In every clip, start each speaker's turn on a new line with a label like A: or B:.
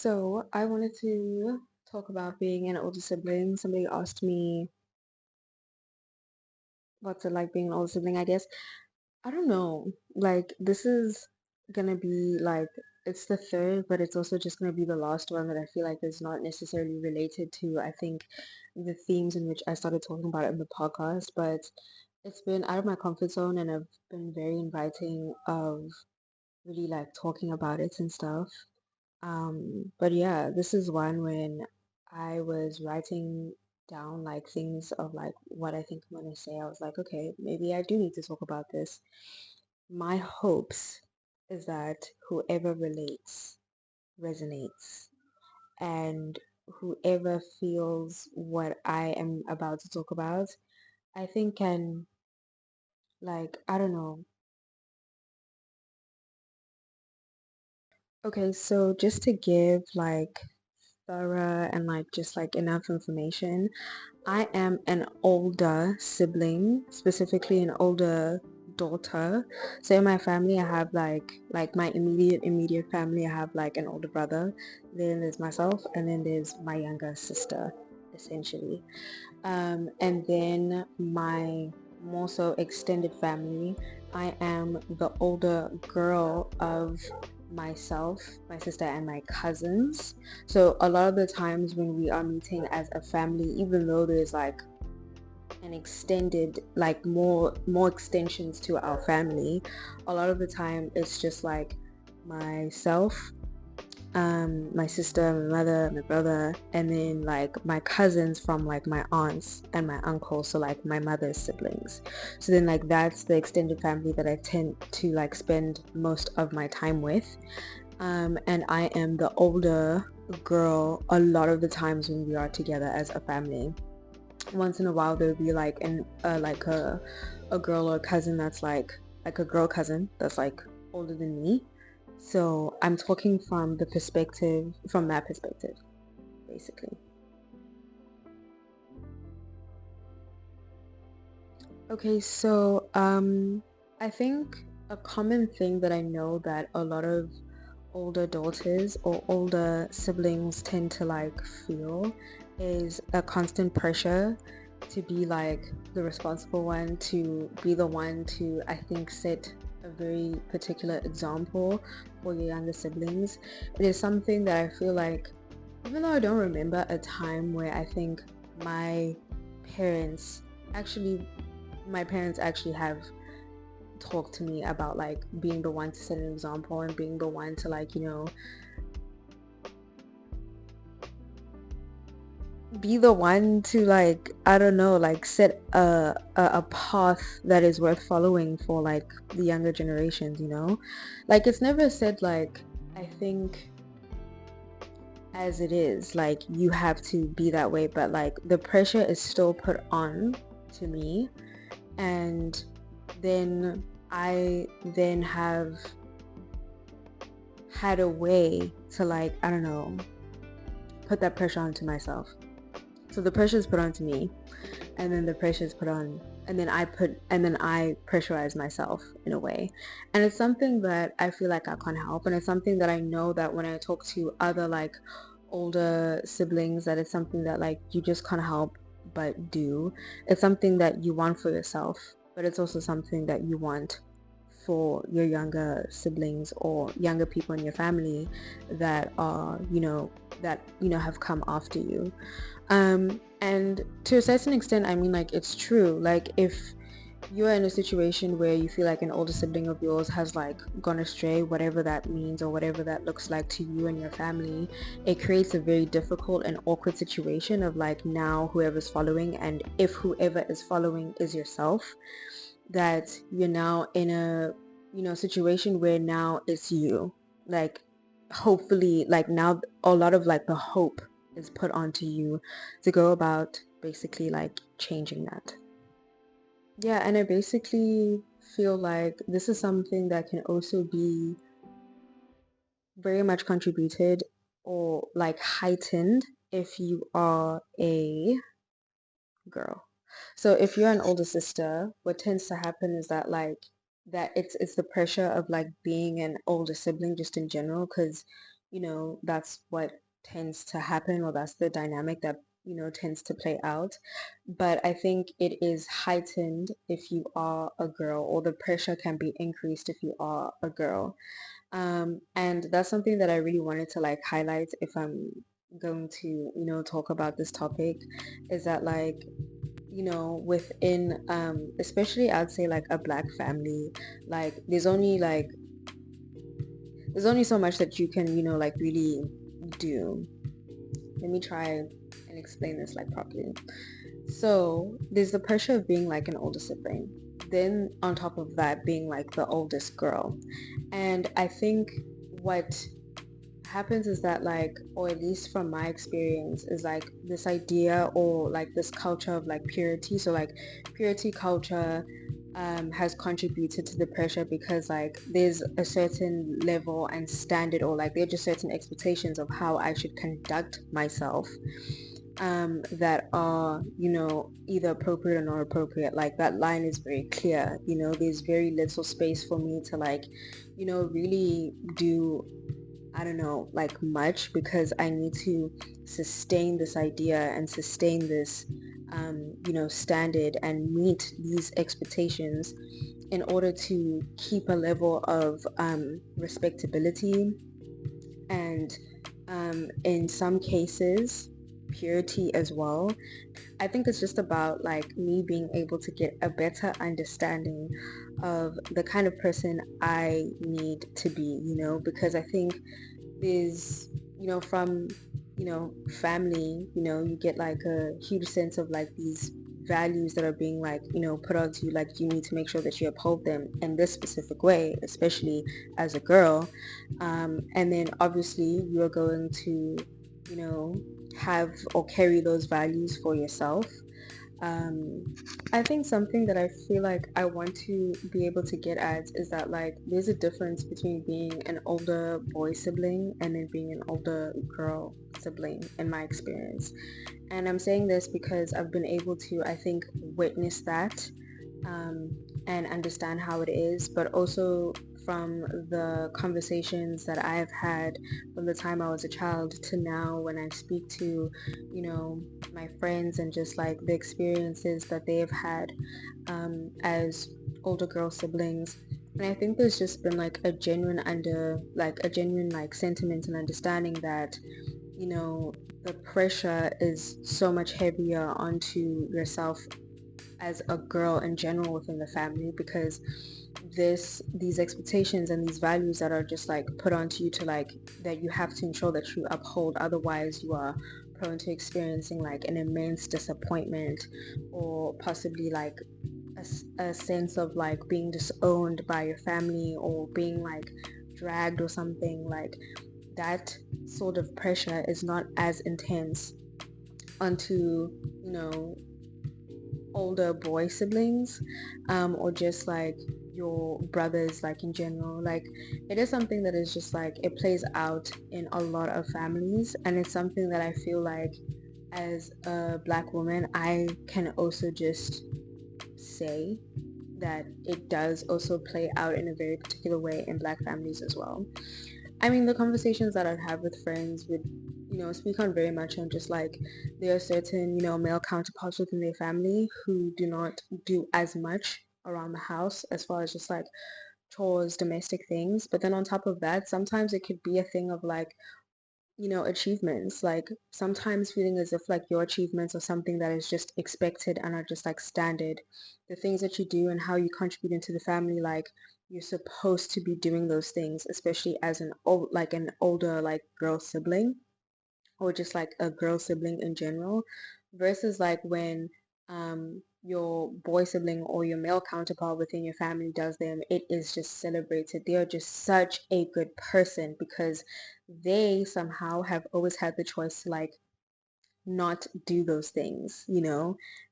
A: So I wanted to talk about being an older sibling. Somebody asked me what's it like being an older sibling, I guess. I don't know. Like this is gonna be like it's the third, but it's also just gonna be the last one that I feel like is not necessarily related to, I think, the themes in which I started talking about it in the podcast, but it's been out of my comfort zone and I've been very inviting of really like talking about it and stuff. But yeah, this is one when I was writing down like things of like what I think I'm gonna say. I was like, okay, maybe I do need to talk about this. My hopes is that whoever relates resonates and whoever feels what I am about to talk about, I think can like, I don't know. Okay, so just to give like thorough and like just like enough information. I am an older sibling, specifically an older daughter. So in my family, I have like my immediate family. I have like an older brother. Then there's myself, and then there's my younger sister, essentially. And then my more so extended family. I am the older girl of myself, my sister, and my cousins. So a lot of the times when we are meeting as a family, even though there's like an extended like more extensions to our family, a lot of the time it's just like myself, my sister, my mother, my brother, and then like my cousins from like my aunts and my uncles, so like my mother's siblings. So then like that's the extended family that I tend to like spend most of my time with. And I am the older girl a lot of the times when we are together as a family. Once in a while there'll be like like a girl or a cousin that's like a girl cousin that's like older than me. So I'm talking from the perspective, from that perspective, basically. Okay, so I think a common thing that I know that a lot of older daughters or older siblings tend to like feel is a constant pressure to be like the responsible one, to be the one to, I think, set a very particular example for your younger siblings. It is something that I feel like, even though I don't remember a time where I think my parents actually, my parents actually have talked to me about like being the one to set an example and being the one to like, be the one to like, I don't know, like set a path that is worth following for like the younger generations. Like it's never said like, I think, as it is like you have to be that way, but like the pressure is still put on to me. And then I then have had a way to like, I don't know, put that pressure onto myself. So the pressure is put onto me, and then the pressure is put on, and then I pressurize myself in a way. And it's something that I feel like I can't help, and it's something that I know that when I talk to other like older siblings, that it's something that like you just can't help but do. It's something that you want for yourself, but it's also something that you want for your younger siblings or younger people in your family that are, have come after you. And to a certain extent, I mean, like, it's true. Like, if you're in a situation where you feel like an older sibling of yours has like gone astray, whatever that means or whatever that looks like to you and your family, it creates a very difficult and awkward situation of like now whoever's following, and if whoever is following is yourself, that you're now in a situation where now it's you, like, hopefully, like, now a lot of like the hope is put onto you to go about basically like changing that. Yeah, and I basically feel like this is something that can also be very much contributed or like heightened if you are a girl. So if you're an older sister, what tends to happen is that like that it's the pressure of like being an older sibling just in general, because that's what tends to happen, or that's the dynamic that tends to play out. But I think it is heightened if you are a girl, or the pressure can be increased if you are a girl. And that's something that I really wanted to like highlight if I'm going to talk about this topic, is that like within especially I'd say like a black family, like there's only so much that you can like really do. Let me try and explain this like properly. So there's the pressure of being like an older sibling, then on top of that being like the oldest girl. And I think what happens is that like, or at least from my experience, is like this idea or like this culture of like purity. So like purity culture has contributed to the pressure, because like there's a certain level and standard, or like there are just certain expectations of how I should conduct myself, that are either appropriate or not appropriate. Like that line is very clear. There's very little space for me to like really do, I don't know, like much, because I need to sustain this idea and sustain this, standard and meet these expectations in order to keep a level of respectability and, in some cases, purity as well. I think it's just about like me being able to get a better understanding of the kind of person I need to be, because I think is from family, you get like a huge sense of like these values that are being like put onto you, like you need to make sure that you uphold them in this specific way, especially as a girl. And then obviously you are going to you know have or carry those values for yourself. um, I think something that I feel like I want to be able to get at is that like there's a difference between being an older boy sibling and then being an older girl sibling, in my experience. And I'm saying this because I've been able to, I think, witness that, um, and understand how it is, but also from the conversations that I have had from the time I was a child to now, when I speak to, my friends, and just like the experiences that they have had, as older girl siblings. And I think there's just been like a genuine like sentiment and understanding that, you know, the pressure is so much heavier onto yourself as a girl in general within the family, because these expectations and these values that are just like put onto you, to like that you have to ensure that you uphold, otherwise you are prone to experiencing like an immense disappointment, or possibly like a sense of like being disowned by your family, or being like dragged or something. Like that sort of pressure is not as intense onto you know older boy siblings, or just like your brothers, like in general. Like it is something that is just like it plays out in a lot of families, and it's something that I feel like as a black woman I can also just say that it does also play out in a very particular way in black families as well. I mean, the conversations that I'd have with friends would, speak on very much on just like there are certain, male counterparts within their family who do not do as much around the house, as far as just like chores, domestic things. But then on top of that, sometimes it could be a thing of like, achievements. Like sometimes feeling as if like your achievements are something that is just expected and are just like standard. The things that you do and how you contribute into the family, like you're supposed to be doing those things, especially as an older like girl sibling, or just like a girl sibling in general, versus like when your boy sibling or your male counterpart within your family does them, it is just celebrated. They are just such a good person, because they somehow have always had the choice to like not do those things,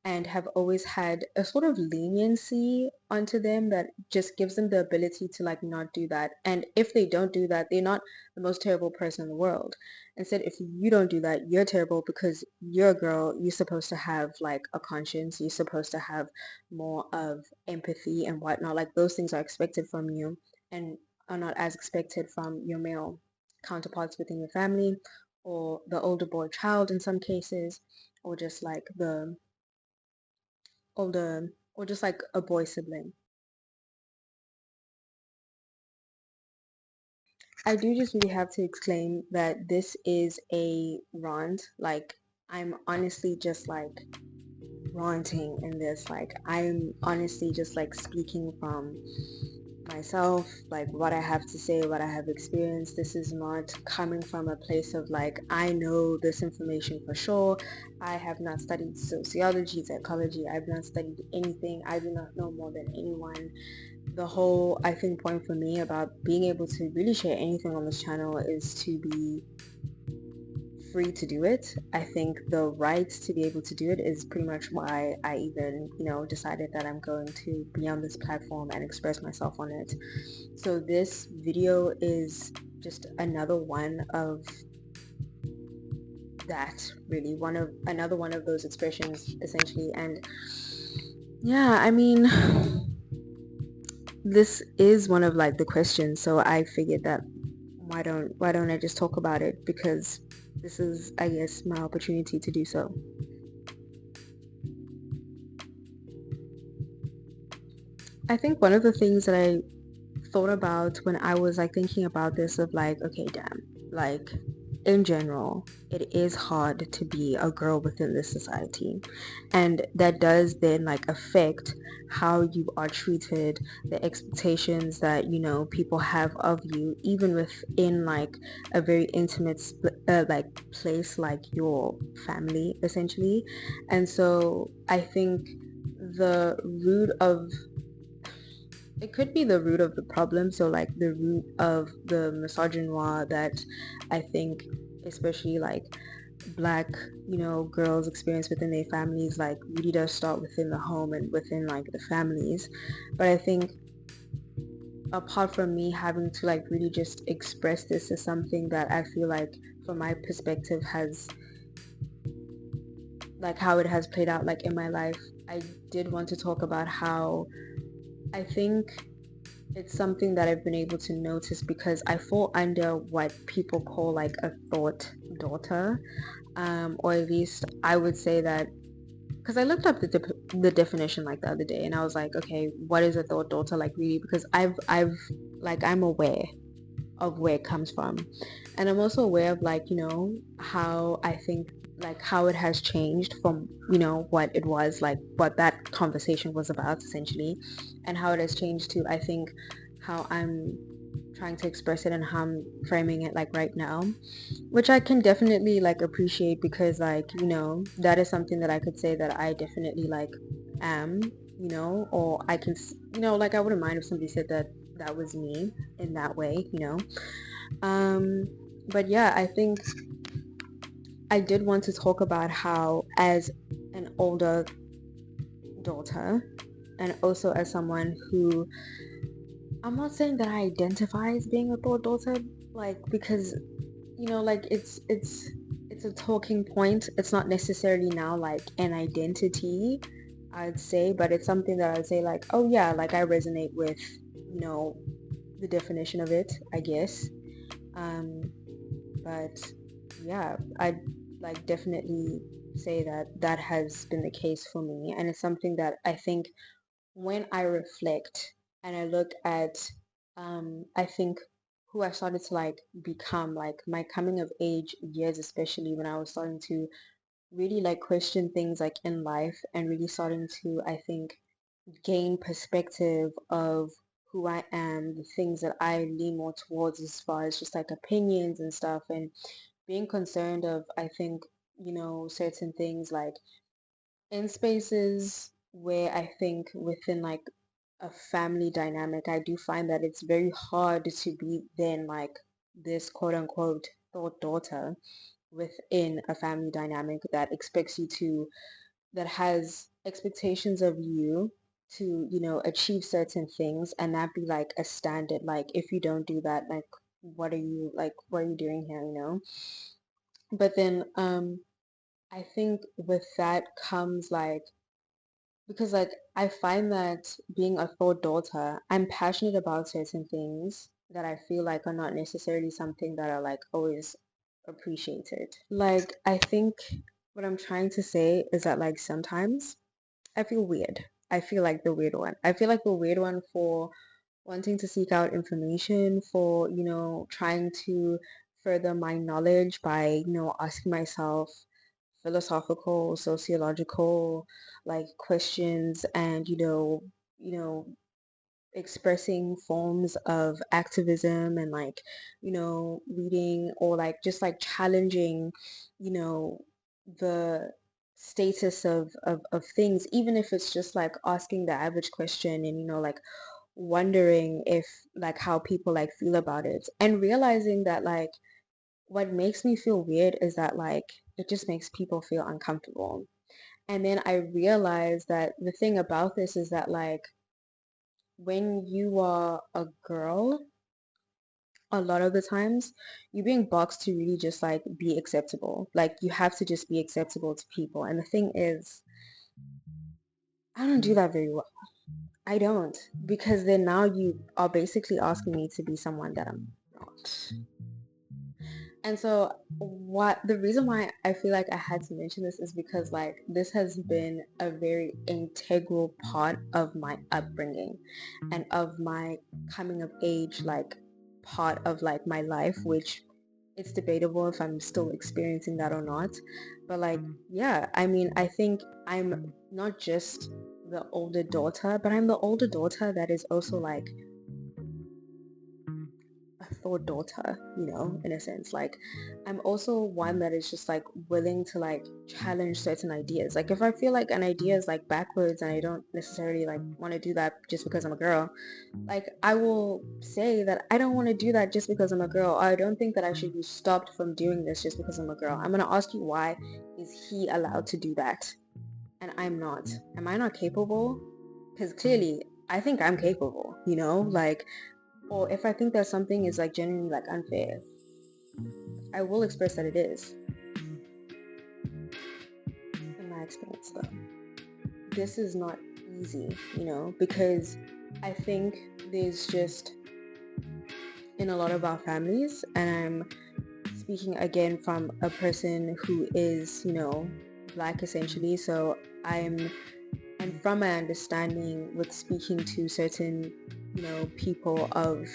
A: and have always had a sort of leniency onto them that just gives them the ability to like not do that. And if they don't do that, they're not the most terrible person in the world. Instead, if you don't do that, you're terrible, because you're a girl, you're supposed to have like a conscience, you're supposed to have more of empathy and whatnot. Like those things are expected from you, and are not as expected from your male counterparts within your family, or the older boy child in some cases, or just like the older, or just like a boy sibling. I do just really have to exclaim that this is a rant. Like, I'm honestly just like ranting in this. Like, I'm honestly just like speaking from myself, like what I have to say, what I have experienced. This is not coming from a place of like, I know this information for sure. I have not studied sociology, psychology. I've not studied anything. I do not know more than anyone. The whole, I think, point for me about being able to really share anything on this channel is to be free to do it. I think the right to be able to do it is pretty much why I even, decided that I'm going to be on this platform and express myself on it. So this video is just another one of that, really, another one of those expressions essentially. And yeah, I mean, this is one of like the questions, so I figured that why don't I just talk about it, because this is, I guess, my opportunity to do so. I think one of the things that I thought about when I was like thinking about this, of like, okay, damn, like in general, it is hard to be a girl within this society, and that does then like affect how you are treated, the expectations that people have of you, even within like a very intimate like place like your family essentially. And so I think the root of it could be the root of the problem. So like the root of the misogynoir that I think especially like black girls experience within their families, like really does start within the home and within like the families. But I think apart from me having to like really just express this as something that I feel like from my perspective has like how it has played out like in my life, I did want to talk about how I think it's something that I've been able to notice, because I fall under what people call like a thought daughter, or at least I would say that, because I looked up the definition like the other day, and I was like, okay, what is a thought daughter like really? Because I've like I'm aware of where it comes from, and I'm also aware of like how I think like how it has changed from what it was, like what that conversation was about essentially, and how it has changed to, I think, how I'm trying to express it and how I'm framing it like right now, which I can definitely like appreciate, because like that is something that I could say that I definitely like am, or I can like I wouldn't mind if somebody said that that was me in that way, um but yeah, I think I did want to talk about how, as an older daughter, and also as someone who, I'm not saying that I identify as being a third daughter, like, because like it's a talking point. It's not necessarily now like an identity, I'd say, but it's something that I'd say like, oh yeah, like I resonate with the definition of it, I guess. um but yeah, I'd like definitely say that that has been the case for me, and it's something that I think when I reflect and I look at, I think who I started to like become, like my coming of age years, especially when I was starting to really like question things like in life, and really starting to, I think, gain perspective of who I am, the things that I lean more towards as far as just like opinions and stuff, and being concerned of, I think, certain things like in spaces where I think within like a family dynamic, I do find that it's very hard to be then like this quote unquote thought daughter within a family dynamic that expects you to, that has expectations of you to, achieve certain things, and that be like a standard. Like if you don't do that, like what are you doing here, But then I think with that comes like, because like I find that being a third daughter, I'm passionate about certain things, that I feel like are not necessarily something that are like always appreciated. Like, I think what I'm trying to say is that like sometimes I feel weird. I feel like the weird one. I feel like the weird one for wanting to seek out information, for, trying to further my knowledge by, asking myself philosophical, sociological, like questions and, expressing forms of activism and like, reading or like just like challenging, the status of things, even if it's just like asking the average question and, like wondering if like how people like feel about it and realizing that like what makes me feel weird is that like it just makes people feel uncomfortable. And then I realized that the thing about this is that like when you are a girl, a lot of the times you're being boxed to really just like be acceptable. Like you have to just be acceptable to people. And the thing is, I don't do that very well. I don't, because then now you are basically asking me to be someone that I'm not. And so what the reason why I feel like I had to mention this is because like this has been a very integral part of my upbringing and of my coming of age, like part of like my life, which it's debatable if I'm still experiencing that or not. But like, yeah, I mean, I think I'm not just the older daughter, but I'm the older daughter that is also like a third daughter, in a sense. Like, I'm also one that is just like willing to like challenge certain ideas. Like, if I feel like an idea is like backwards and I don't necessarily like want to do that just because I'm a girl, like, I will say that I don't want to do that just because I'm a girl. I don't think that I should be stopped from doing this just because I'm a girl. I'm going to ask you, why is he allowed to do that and I'm not? Am I not capable? Because clearly I think I'm capable, like, or if I think that something is like genuinely like unfair, I will express that it is. In my experience though, this is not easy, because I think there's just in a lot of our families, and I'm speaking again from a person who is, black essentially, so and from my understanding with speaking to certain, people of,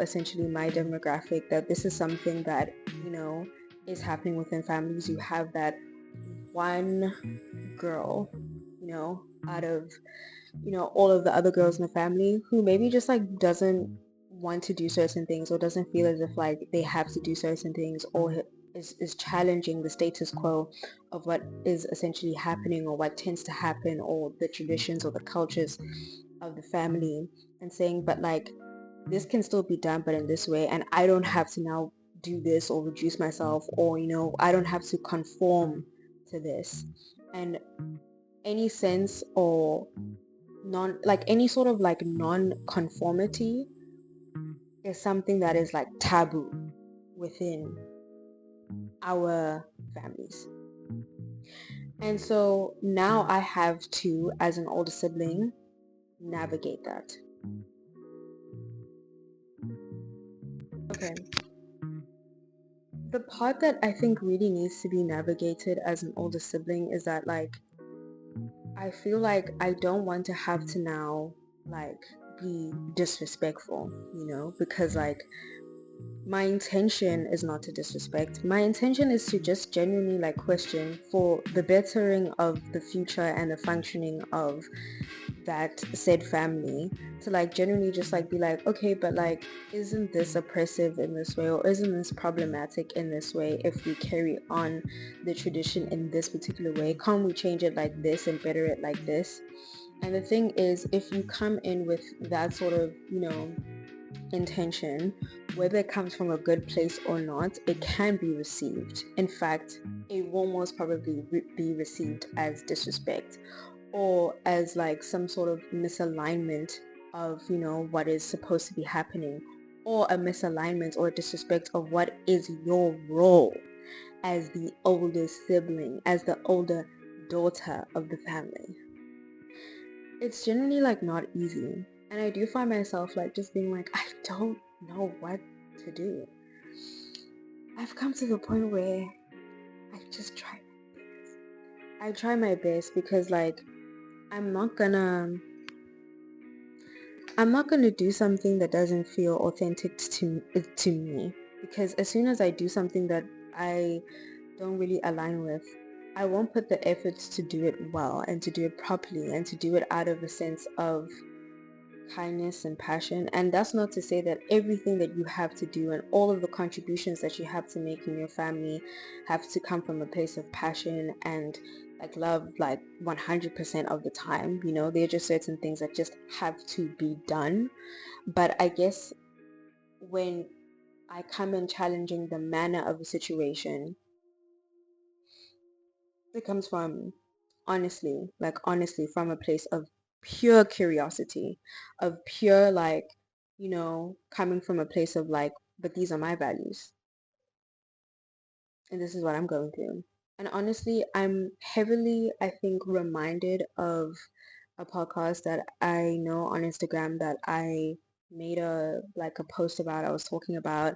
A: essentially my demographic, that this is something that, is happening within families. You have that one girl, out of, all of the other girls in the family who maybe just like doesn't want to do certain things or doesn't feel as if like they have to do certain things, or is challenging the status quo of what is essentially happening or what tends to happen or the traditions or the cultures of the family, and saying, but like this can still be done but in this way, and I don't have to now do this or reduce myself, or I don't have to conform to this. And any sense or non like any sort of like non-conformity is something that is like taboo within our families. And so now I have to, as an older sibling, navigate that. Okay. The part that I think really needs to be navigated as an older sibling is that like I feel like I don't want to have to now like be disrespectful, because like my intention is not to disrespect. My intention is to just genuinely like question for the bettering of the future and the functioning of that said family, to like genuinely just like be like, okay, but like isn't this oppressive in this way, or isn't this problematic in this way? If we carry on the tradition in this particular way, can't we change it like this and better it like this? And the thing is, if you come in with that sort of, intention, whether it comes from a good place or not, it can be received. In fact, it will most probably be received as disrespect, or as like some sort of misalignment of, what is supposed to be happening, or a misalignment or a disrespect of what is your role as the older sibling, as the older daughter of the family. It's generally like not easy. And I do find myself like just being like, I don't know what to do. I've come to the point where I just try my best. I try my best because like I'm not gonna do something that doesn't feel authentic to me, because as soon as I do something that I don't really align with, I won't put the efforts to do it well and to do it properly and to do it out of a sense of kindness and passion. And that's not to say that everything that you have to do and all of the contributions that you have to make in your family have to come from a place of passion and like love, like 100% of the time. There are just certain things that just have to be done. But I guess when I come in challenging the manner of a situation, it comes from honestly from a place of pure curiosity, of pure like, coming from a place of like, but these are my values and this is what I'm going through. And honestly, I'm heavily, I think, reminded of a podcast that I know on Instagram that I made a post about. I was talking about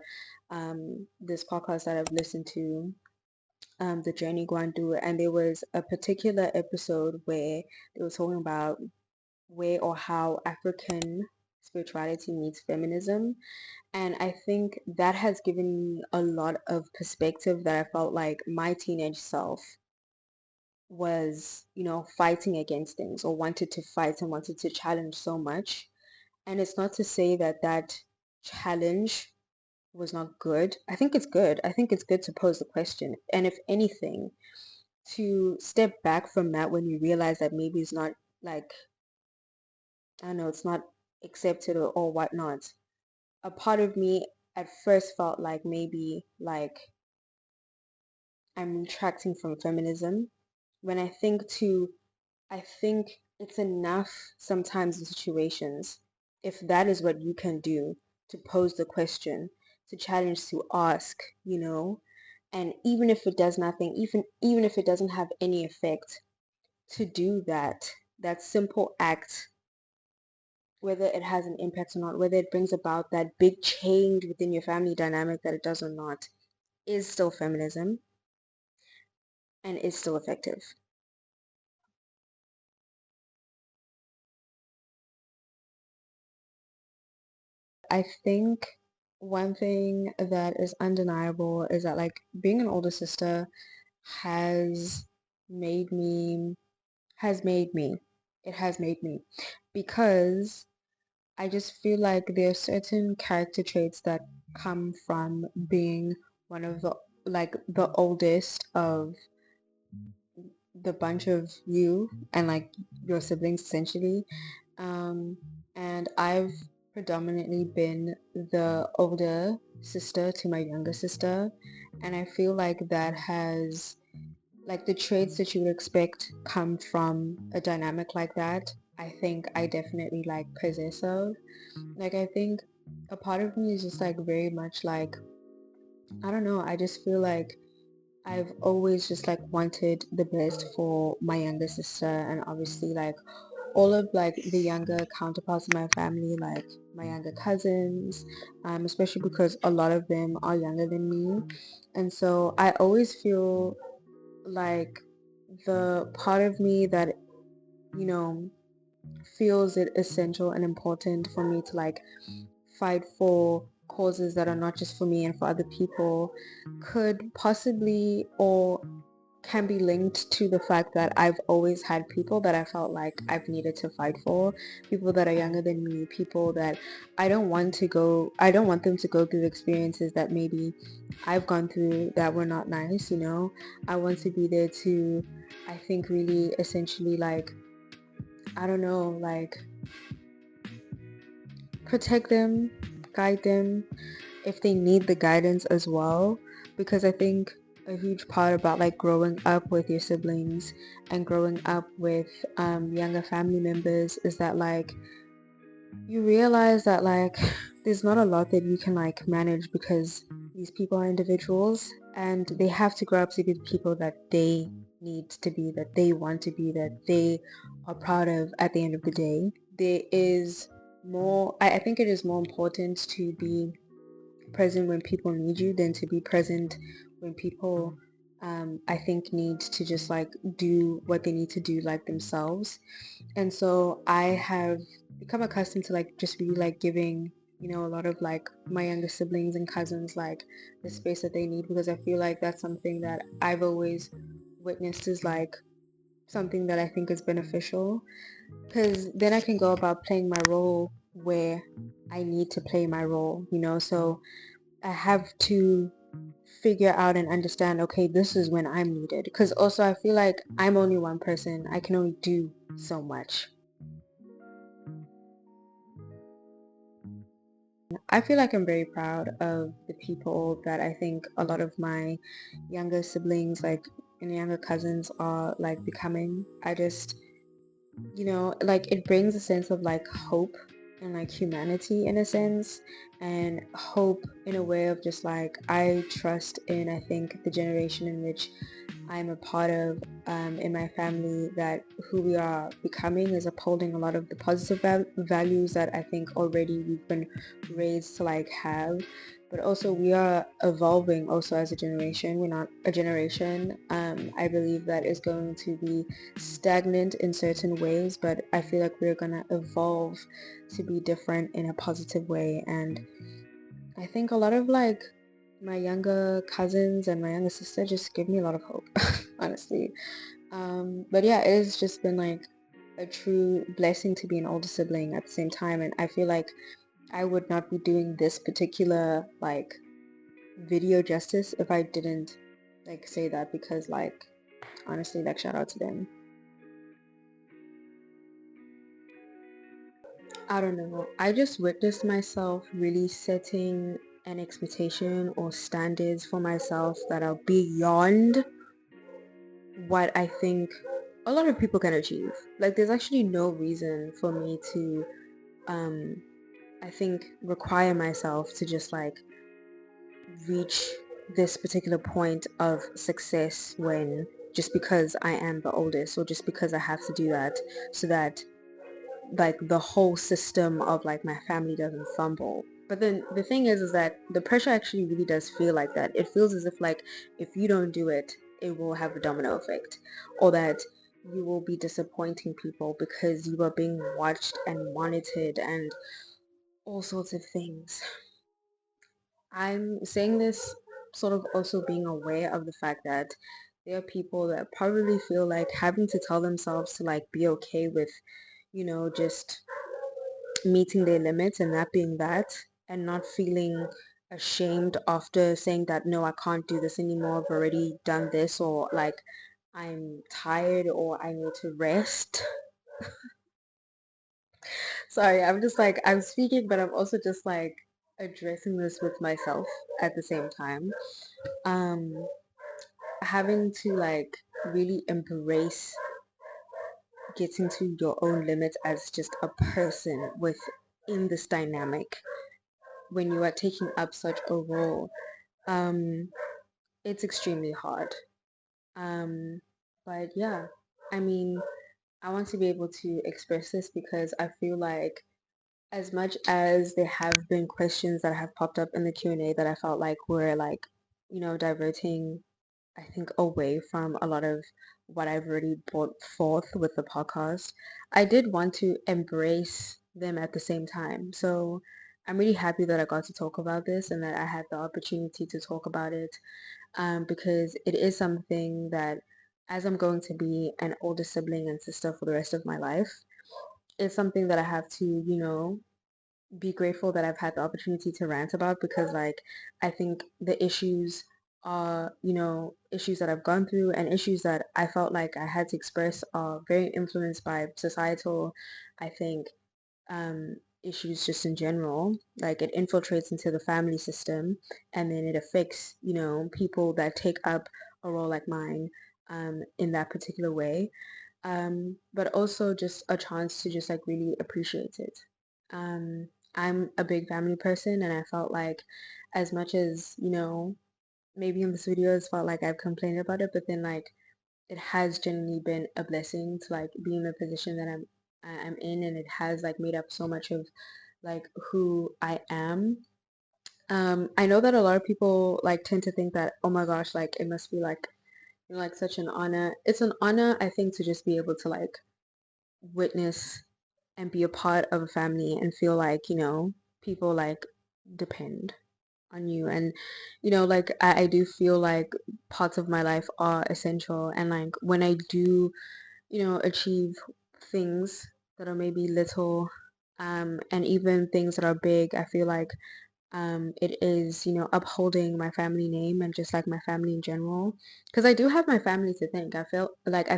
A: this podcast that I've listened to, the Journey Gwandu, and there was a particular episode where they were talking about where or how African spirituality meets feminism. And I think that has given me a lot of perspective that I felt like my teenage self was, fighting against things or wanted to fight and wanted to challenge so much. And it's not to say that that challenge was not good. I think it's good. I think it's good to pose the question. And if anything, to step back from that when you realize that maybe it's not like, I don't know, it's not accepted or whatnot. A part of me at first felt like maybe like I'm retracting from feminism. When I think it's enough sometimes in situations, if that is what you can do, to pose the question, to challenge, to ask, and even if it does nothing, even if it doesn't have any effect, to do that simple act, whether it has an impact or not, whether it brings about that big change within your family dynamic that it does or not, is still feminism and is still effective. I think one thing that is undeniable is that like being an older sister has made me made me it has made me, because I just feel like there are certain character traits that come from being one of the oldest of the bunch of you and like your siblings essentially. Um, and I've predominantly been the older sister to my younger sister, and I feel like that has like the traits that you would expect come from a dynamic like that. I think I definitely like possess of. Like I think a part of me is just like very much like, I don't know, I just feel like I've always just like wanted the best for my younger sister, and obviously like all of like the younger counterparts of my family, like my younger cousins, especially because a lot of them are younger than me. And so I always feel like the part of me that, you know, feels it essential and important for me to like fight for causes that are not just for me and for other people could possibly or can be linked to the fact that I've always had people that I felt like I've needed to fight for, people that are younger than me, people that I don't want them to go through experiences that maybe I've gone through that were not nice. I want to be there to, I think, really essentially like, I don't know, like protect them, guide them if they need the guidance as well. Because I think a huge part about like growing up with your siblings and growing up with younger family members is that like you realize that like there's not a lot that you can like manage, because these people are individuals and they have to grow up to be the people that they need to be, that they want to be, that they are proud of at the end of the day. There is I think it is more important to be present when people need you than to be present when people I think need to just like do what they need to do like themselves. And so I have become accustomed to like just really like giving, a lot of like my younger siblings and cousins like the space that they need, because I feel like that's something that I've always witnessed as like something that I think is beneficial, because then I can go about playing my role where I need to play my role, so I have to figure out and understand, okay, this is when I'm needed. Because also, I feel like I'm only one person, I can only do so much. I feel like I'm very proud of the people that I think a lot of my younger siblings, like, and younger cousins are like becoming. I just, like it brings a sense of like hope and like humanity in a sense, and hope in a way of just like I trust in, I think, the generation in which I'm a part of, in my family, that who we are becoming is upholding a lot of the positive values that I think already we've been raised to like have. But also we are evolving also as a generation. We're not a generation, I believe, that is going to be stagnant in certain ways, but I feel like we're gonna evolve to be different in a positive way. And I think a lot of like my younger cousins and my younger sister just give me a lot of hope, honestly. But yeah, it has just been like a true blessing to be an older sibling at the same time. And I feel like I would not be doing this particular like video justice if I didn't like say that, because like honestly, like shout out to them. I don't know. I just witnessed myself really setting an expectation or standards for myself that are beyond what I think a lot of people can achieve. Like there's actually no reason for me to um I think require myself to just like reach this particular point of success, when just because I am the oldest, or just because I have to do that so that like the whole system of like my family doesn't fumble. But then the thing is that the pressure actually really does feel like that. It feels as if like if you don't do it, it will have a domino effect, or that you will be disappointing people because you are being watched and monitored and all sorts of things. I'm saying this sort of also being aware of the fact that there are people that probably feel like having to tell themselves to like be okay with, just meeting their limits and that being that, and not feeling ashamed after saying that no, I can't do this anymore, I've already done this, or like I'm tired, or I need to rest. Sorry, I'm just like I'm speaking, but I'm also just like addressing this with myself at the same time. um Having to like really embrace getting to your own limits as just a person within this dynamic, when you are taking up such a role, um it's extremely hard. um but yeah, I mean, I want to be able to express this because I feel like as much as there have been questions that have popped up in the Q&A that I felt like were like, diverting, I think, away from a lot of what I've already brought forth with the podcast, I did want to embrace them at the same time. So I'm really happy that I got to talk about this and that I had the opportunity to talk about it, because it is something that, as I'm going to be an older sibling and sister for the rest of my life, it's something that I have to, be grateful that I've had the opportunity to rant about, because like I think the issues are, issues that I've gone through and issues that I felt like I had to express are very influenced by societal, I think, issues just in general. Like it infiltrates into the family system, and then it affects, people that take up a role like mine, in that particular way. But also just a chance to just like really appreciate it. Um, I'm a big family person, and I felt like as much as, maybe in this video it's felt like I've complained about it, but then like it has genuinely been a blessing to like be in the position that I'm I'm in, and it has like made up so much of like who I am. I know that a lot of people like tend to think that, oh my gosh, like it must be like, you know, like such an honor. It's an honor, I think, to just be able to like witness and be a part of a family and feel like, you know, people like depend on you. And, you know, like I do feel like parts of my life are essential. And like when I do, you know, achieve things that are maybe little, and even things that are big, I feel like it is, you know, upholding my family name and just like my family in general. Because I do have my family to thank. I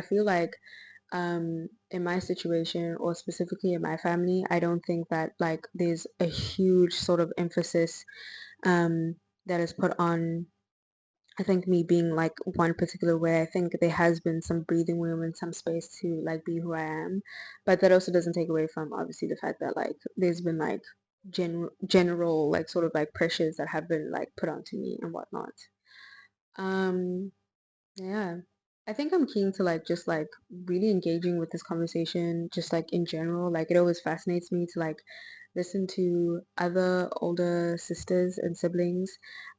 A: feel like in my situation, or specifically in my family, I don't think that like there's a huge sort of emphasis um that is put on, I think, me being like one particular way. I think there has been some breathing room and some space to like be who I am, but that also doesn't take away from obviously the fact that like there's been like general like sort of like pressures that have been like put onto me and whatnot. Um, yeah. I think I'm keen to like just like really engaging with this conversation just like in general. Like it always fascinates me to like listen to other older sisters and siblings,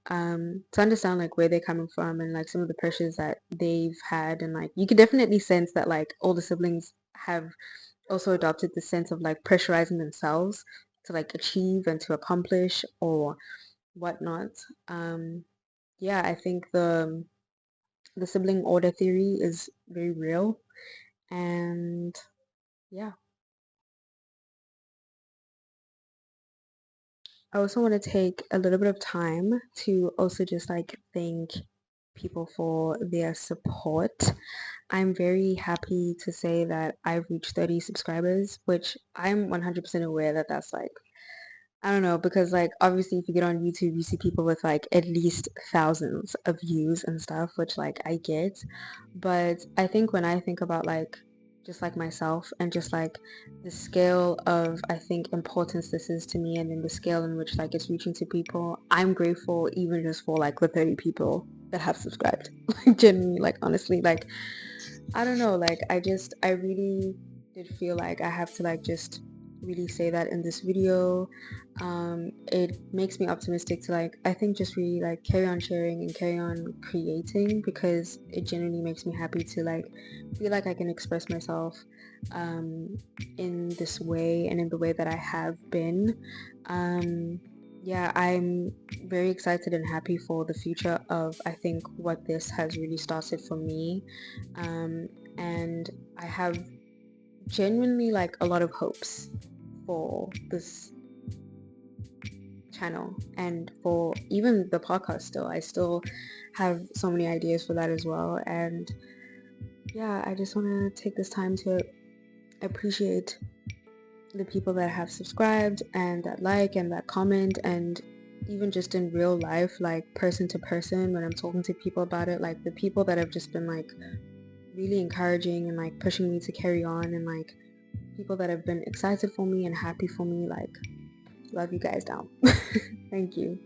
A: to understand like where they're coming from and like some of the pressures that they've had. And like you can definitely sense that like older siblings have also adopted the sense of like pressurizing themselves to like achieve and to accomplish or whatnot. Um, yeah, I think the sibling order theory is very real. And yeah, I also want to take a little bit of time to also just like thank people for their support. I'm very happy to say that I've reached 30 subscribers, which I'm 100% aware that that's like, I don't know, because like obviously if you get on YouTube, you see people with like at least thousands of views and stuff, which like I get. But I think when I think about like just like myself and just like the scale of, I think, importance this is to me, and then the scale in which like it's reaching to people, I'm grateful even just for like the 30 people that have subscribed. Like genuinely, like honestly, like I don't know, like I really did feel like I have to like just really say that in this video. It makes me optimistic to like, I think, just really like carry on sharing and carry on creating, because it genuinely makes me happy to like feel like I can express myself um, in this way and in the way that I have been. Um, yeah, I'm very excited and happy for the future of, I think, what this has really started for me. um, and I have genuinely like a lot of hopes for this channel and for even the podcast. Still, I still have so many ideas for that as well. And yeah, I just want to take this time to appreciate the people that have subscribed and that like and that comment, and even just in real life, like person to person, when I'm talking to people about it, like the people that have just been like really encouraging and like pushing me to carry on, and like people that have been excited for me and happy for me. Like, love you guys down. Thank you.